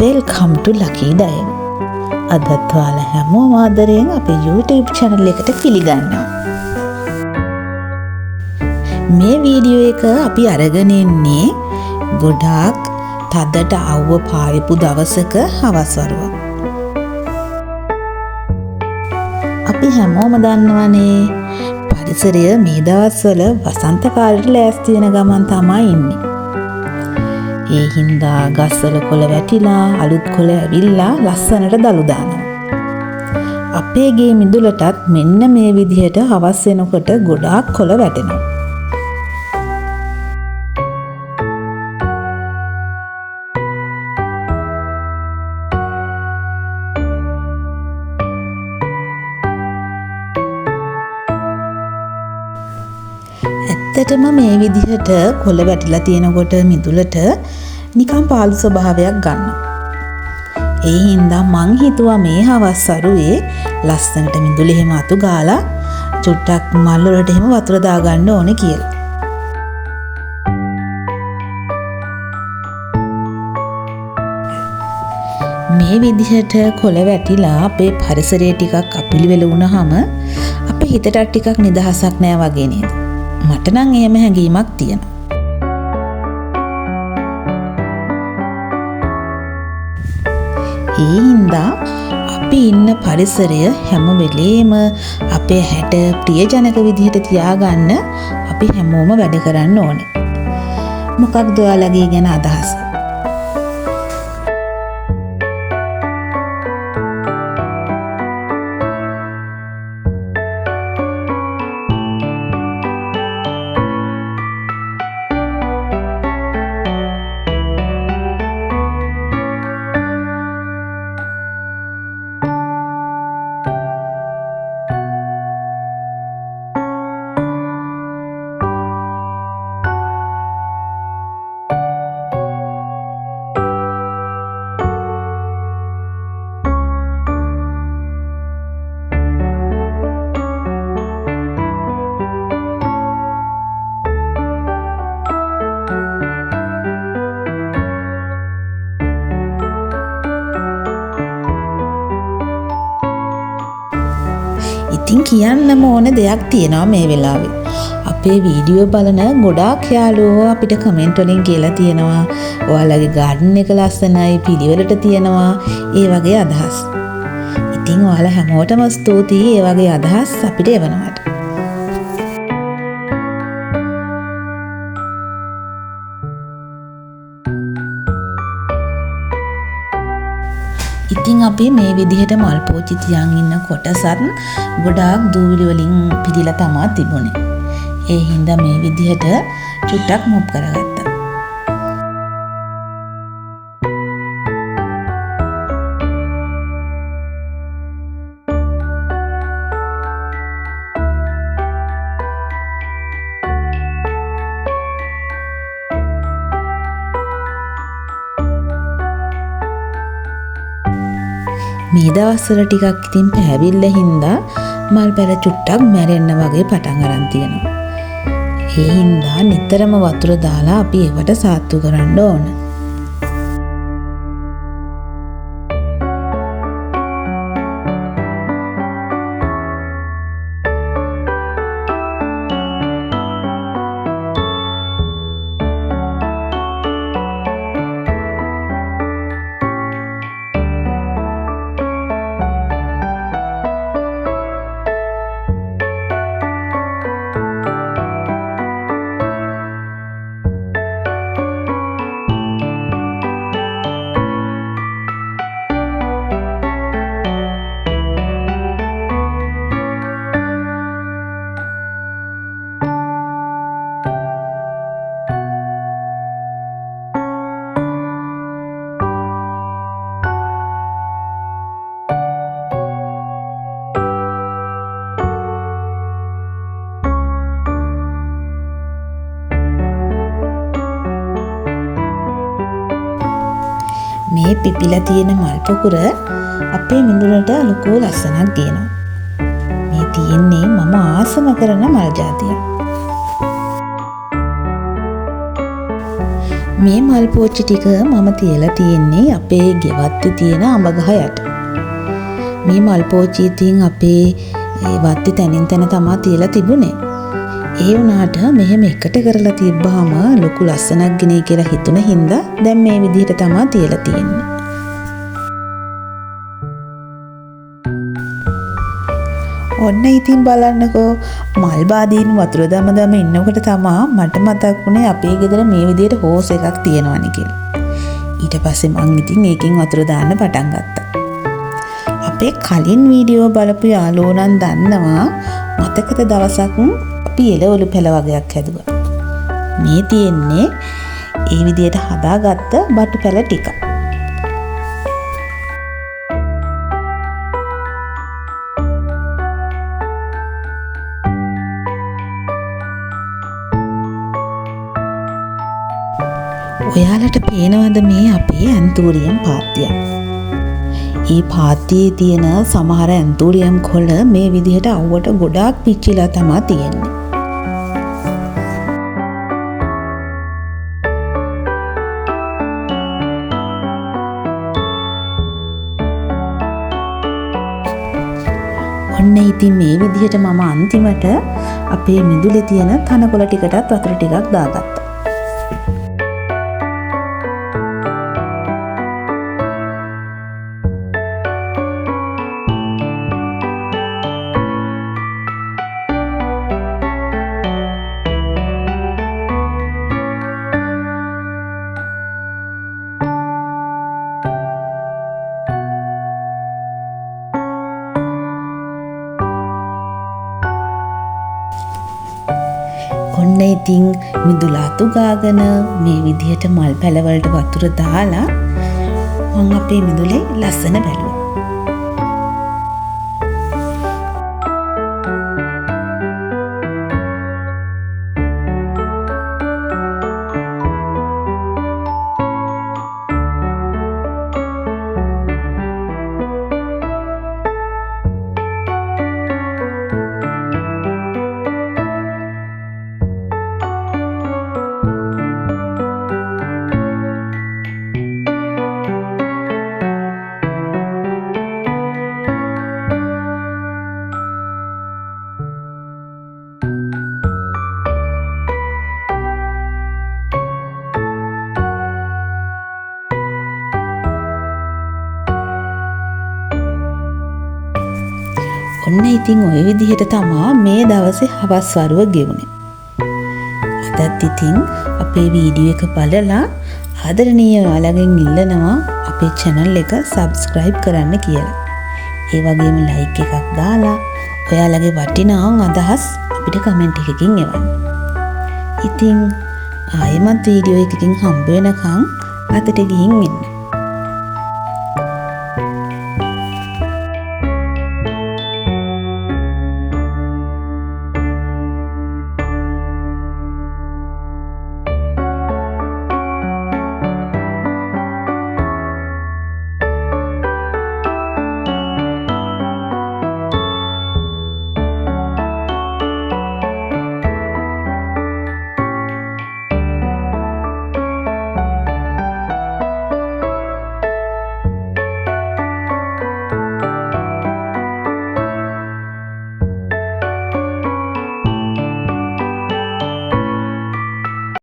Welcome to Lucky Diary. අදත් ඔයාලා හැමෝම ආදරයෙන් අපේ YouTube channel එකට පිළිගන්නවා. මේ වීඩියෝ එක අපි අරගෙන ඉන්නේ ගොඩාක් තදට අවුව පායපු දවසක හවස් වරුවක්. අපි හැමෝම දන්නවනේ පරිසරය මේ දවස්වල වසන්ත කාලයට ලෑස්ති වෙන ගමන් තමයි ඉන්නේ. ඒ හින්දා ගස්වල කොළ වැටිලා අලුත් කොළ ඇවිල්ලා ලස්සනට දළු දානවා. අපේ ගේ මිදුලටත් මෙන්න මේ විදිහට හවස් වෙනකොට ගොඩාක් කොළ වැටෙනවා. ඇත්තටම මේ විදිහට කොළ වැටිලා තියෙනකොට මිදුලට නිකන් පාළු ස්වභාවයක් ගන්නවා. ඒ හින්දා මං හිතුවා මේ හවස් වරුවේ ලස්සනට මිදුලේ එහෙම අතු ගාලා චුට්ටක් මල් වලට එහෙම වතුර දාගන්න ඕනේ කියලා. මේ විදිහට කොළ වැටිලා අපේ පරිසරය ටිකක් අපිලිවෙල වුණාම අපේ හිතට ටිකක් නිදහසක් නෑ වගේ නේද? මට නම් එහෙම හැඟීමක් තියෙනවා. ඒ හින්දා අපි ඉන්න පරිසරය හැම වෙලේම අපේ හැට ප්‍රියජනක විදිහට තියාගන්න අපි හැමෝම වැඩ කරන්න ඕනේ. මොකක්ද ඔයාලගේ ගැන අදහස? ඉතින් කියන්නම ඕන දෙයක් තියෙනවා මේ වෙලාවේ. අපේ වීඩියෝ බලන ගොඩාක් යාළුවෝ අපිට කමෙන්ට් වලින් කියලා තියෙනවා ඔයාලගේ ගාඩන් එක ලස්සනයි, පිළිවෙලට තියෙනවා, ඒ වගේ අදහස්. ඉතින් ඔයාලා හැමෝටම ස්තුතියි ඒ වගේ අදහස් අපිට එවනවාට. ඉතින් අපි මේ විදිහට මල් පෝච්චි තියන් ඉන්න කොටසත් ගොඩාක් දූවිලි වලින් පිළිලා තමයි තිබුණේ. ඒ හින්දා මේ විදිහට චුට්ටක් මොප් කරගත්තා. මේ දවස්වල ටිකක් ඉතින් පැහැවිල්ල හින්දා මල් පැල චුට්ටක් මැරෙන්න වගේ පටන් අරන් තියෙනවා. ඒ හින්දා නිතරම වතුර දාලා අපි ඒවට සාත්තු කරන්න ඕන. මේ පිපිලා තියෙන මල් පොකුර අපේ මිදුලට ලොකු ලස්සනක් දෙනවා. මේ තියෙන්නේ මම ආසම කරන මල් జాතියක්. මේ මල් පෝච්චි ටික මම තියලා තියෙන්නේ අපේ ගෙවත්තේ තියෙන අඹ ගහ යට. මේ මල් පෝච්චි ඉතින් අපේ වත්තේ තනින් තන තමයි තියලා තිබුණේ. ඒ වුණාට මෙහෙම එකට කරලා තිබ්බාම ලොකු ලස්සනක් ගිනේ කියලා හිතුන හින්දා දැන් මේ විදිහට තමයි තියලා තියෙන්නේ. ඔන්න ඉතින් බලන්නකෝ මල් බාදීන් වතුර දම ඉන්නකොට තමයි මට මතක් වුණේ අපේ ගෙදර මේ විදිහට හෝස් එකක් තියෙනවනේ කියලා. ඊට පස්සේ මං ඉතින් ඒකෙන් වතුර දාන්න පටන් ගත්තා. අපේ කලින් වීඩියෝ බලපු යාළුවෝ නම් දන්නවා මතකද දවසක් අපි එළවලු පැල වගේක් හැදුවා. මේ තියෙන්නේ ඒ විදිහට හදාගත්ත බටු පැල ටික. ඔයාලට පේනවද මේ අපේ ඇන්තූරියම් පාත්තියක්? මේ පාත්තියේ තියෙන සමහර ඇන්තූරියම් කොළ මේ විදිහට අවුවට ගොඩාක් පිච්චිලා තමයි තියෙන්නේ. ඔන්න ඉතින් මේ විදිහට මම අන්තිමට අපේ මිදුලේ තියෙන තනකොළ ටිකටත් වතුර ටිකක් දාගත්තා. ඔන්න ඉතින් මිදුල අතු ගාගෙන මේ විදිහට මල් පැලවලට වතුර දාලා මම අපේ මිදුලේ ලස්සන බැලුවා. ඔන්න ඉතින් ওই විදිහට තමයි මේ දවසේ හවස් වරුව ගෙවුනේ. අදත් ඉතින් අපේ වීඩියෝ එක බලලා ආදරණීය ඔයාලගෙන් ඉල්ලනවා අපේ channel එක subscribe කරන්න කියලා. ඒ වගේම like එකක් දාලා ඔයාලගේ වටිනා අදහස් අපිට comment එකකින් එවන්න. ඉතින් ආයෙමත් වීඩියෝ එකකින් හම්බ වෙනකන් අතට ගිහින් ඉන්න.